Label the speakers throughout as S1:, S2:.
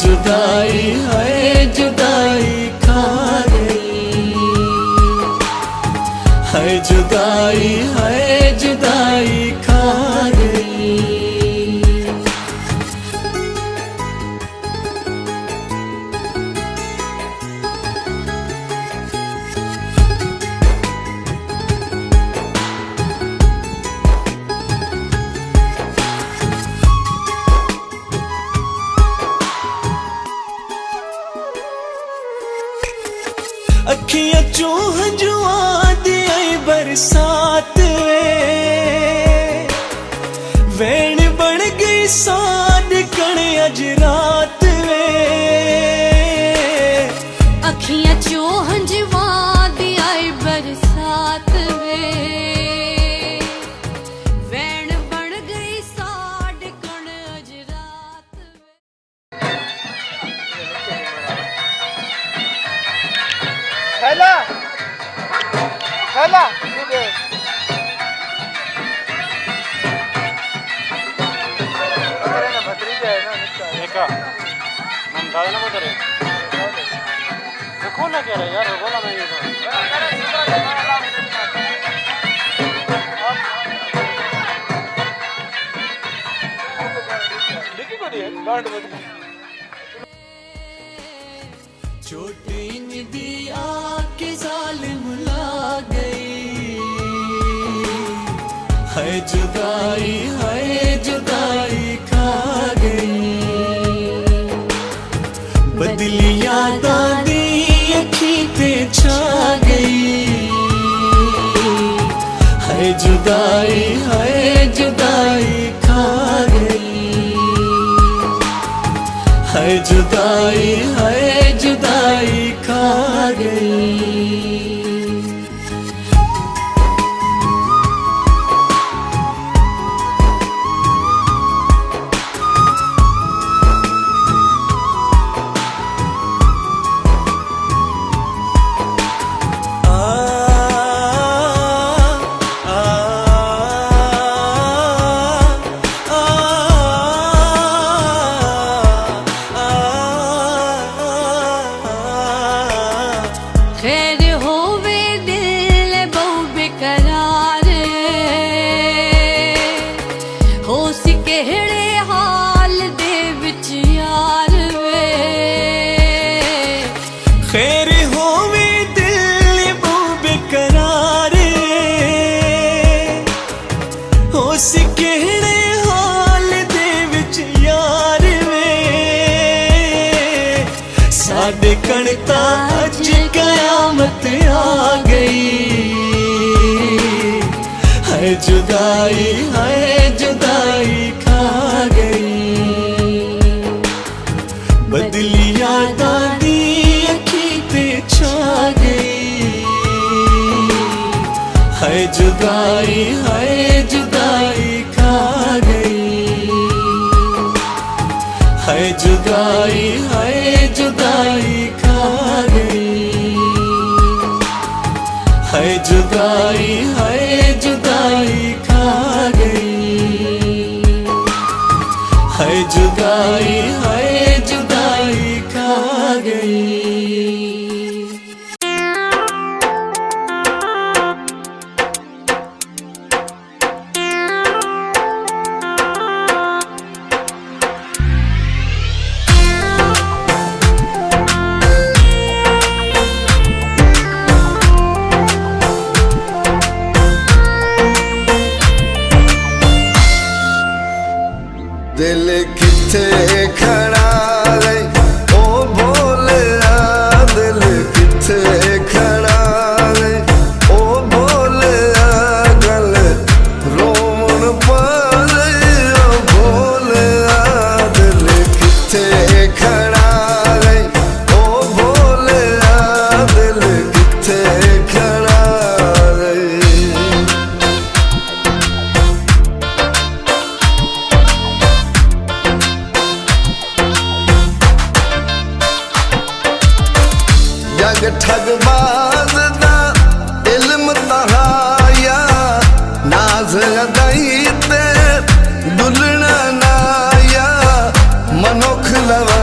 S1: जुदाई है जुदाई खा गई, है जुदाई है जुदाई खा गई। अखियां चूह जुआ दी आई बरसात वैन बन गई साद कण अज रात वे।
S2: अखियां चूह जुआ दी आई बरसात वैन बन गई साद कण अज रात
S3: हेला हेला भतीजा है ना देखा हम दादा ना बोल रहे देखो ना कह रहे यार बोला मैं ये देखी को दिए गांड बदली
S1: छोटी दी आके जालिम ला गई, है जुदाई खा गई। बदली यादां दी अखी ते छा गई, है जुदाई खा गई, है जुदाई खा गई।
S2: खैर होवे दिल बहु बेकरार हो सी केड़े हाल दे विच यार वे।
S1: खैर होवे दिल बहु बेकरार हो सी केड़े हाल दे विच यार वे। साडे कणता अज कयामत आ गई, है जुदाई खा गई। बदली यादां दी अखी ते छा गई, है जुदाई खा गई, है जुदाई खा गई, है जुदाई खा गई, है जुदाई खा गई।
S4: दिल किथे खड़ा है ओ भोलिया, दिल किथे खड़ा है ओ भोलिया, गल रोमन पाले ओ भोलिया। दिल किथे खड़ा है ओ भोलिया, दिल किथे खड़ा है। जग ठगबाज दा इल्म तहाया, नाज अदाई ते दुलना नाया, मनुख लवा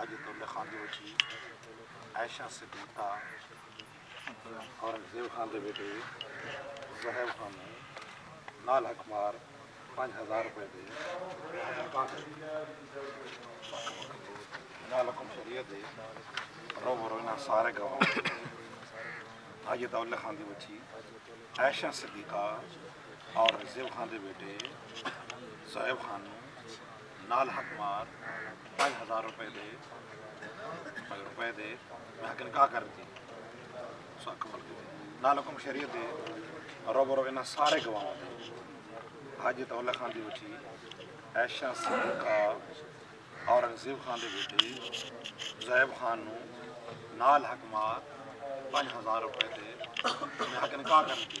S3: आज दौले खान दे बची आयशा सिद्दीका और जेब खान दे बेटे ज़हैब खान नाल हकमार 5000 रुपए दे नालकुम शरीयत दे रोबरो ना सारे गवाह आज दौले खान दे बची आयशा सिद्दीका और जेब खान दे बेटे ज़हैब खान नाल हकमार 5000 रुपए दे मैं हकिन का करती नालकुम शरीयत दे रोबरो इन्हें सारे गवाहों दे हाजी दौला खान दी बची ऐशा सिद्दीका औरंगजेब खान दे बेटे ज़हैब खान नाल हकमार 5000 रुपए दे मैं हकिन का करती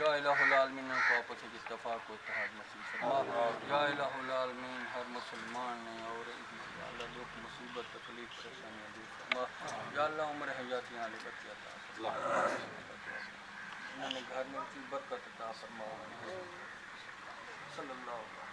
S5: या इलाहुल-आलमीन को आपस में इत्तेफाक को इत्तेहाद नसीब फरमा. या इलाहुल-आलमीन हर मुसलमान ने और अल्लाह दुख मुसीबत तकलीफ परेशानियां दूर फरमा. या अल्लाह उम्र हयाती आले बरकत अता फरमा. इन्होंने घर में की बरकत अता फरमा. सल्लल्लाहु खड़ा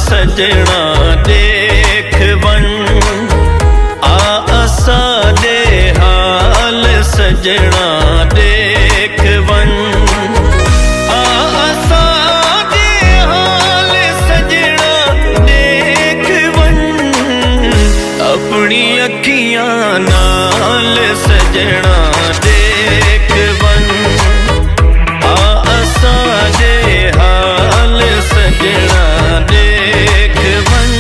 S1: सजना देख वन साडे हाल सजना देख वन साडे हाल सजना देख वन अपनी अखियां नाल सजना देख वन साडे हाल सजना देख वन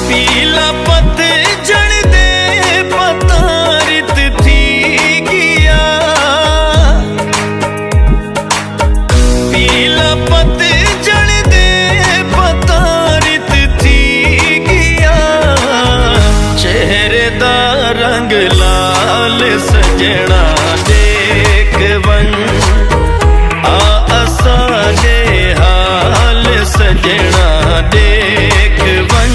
S1: पीला पत जड़ दे पतारित थी गया पीला पत जड़ दे पतारित थी गया चेहरे दा रंग लाल सजना देख वन साडे हाल सजना देख वन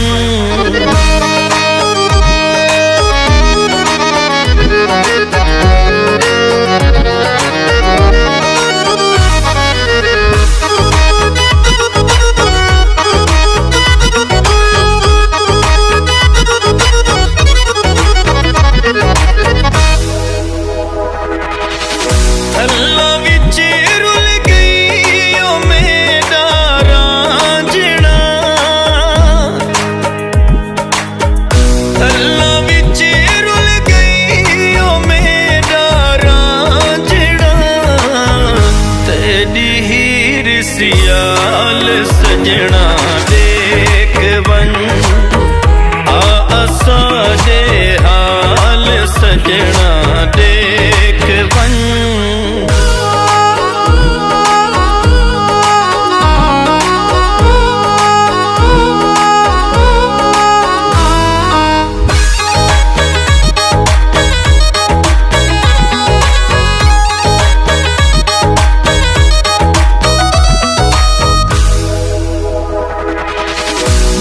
S1: अल्लाह विच रुल गई ओ मेरा रांझना अल्लाह विच रुल गई ओ मेरा रांझना तेरी हीर सियाल सजना देख वन साडे हाल सजना देख वन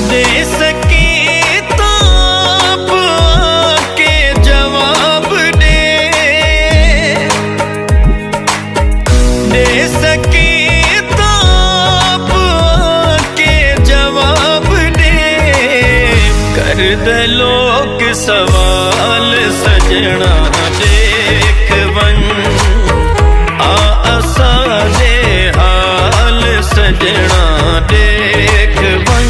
S1: दे सके ताप के जवाब दे सके ताप के जवाब दे कर दे लोग सवाल सजना देख वन साडे हाल सजना देख वन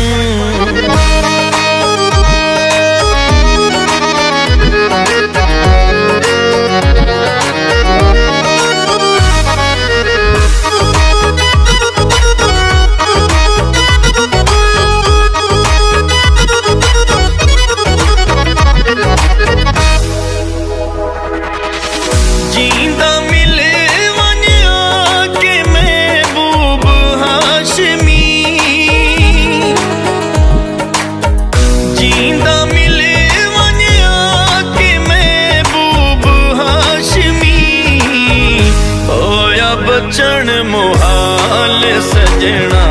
S1: जींदा मिले वन्या के महबूब हाशमी जींदा मिले वन्या के महबूब हाशमी होया बचन मुहाल सजना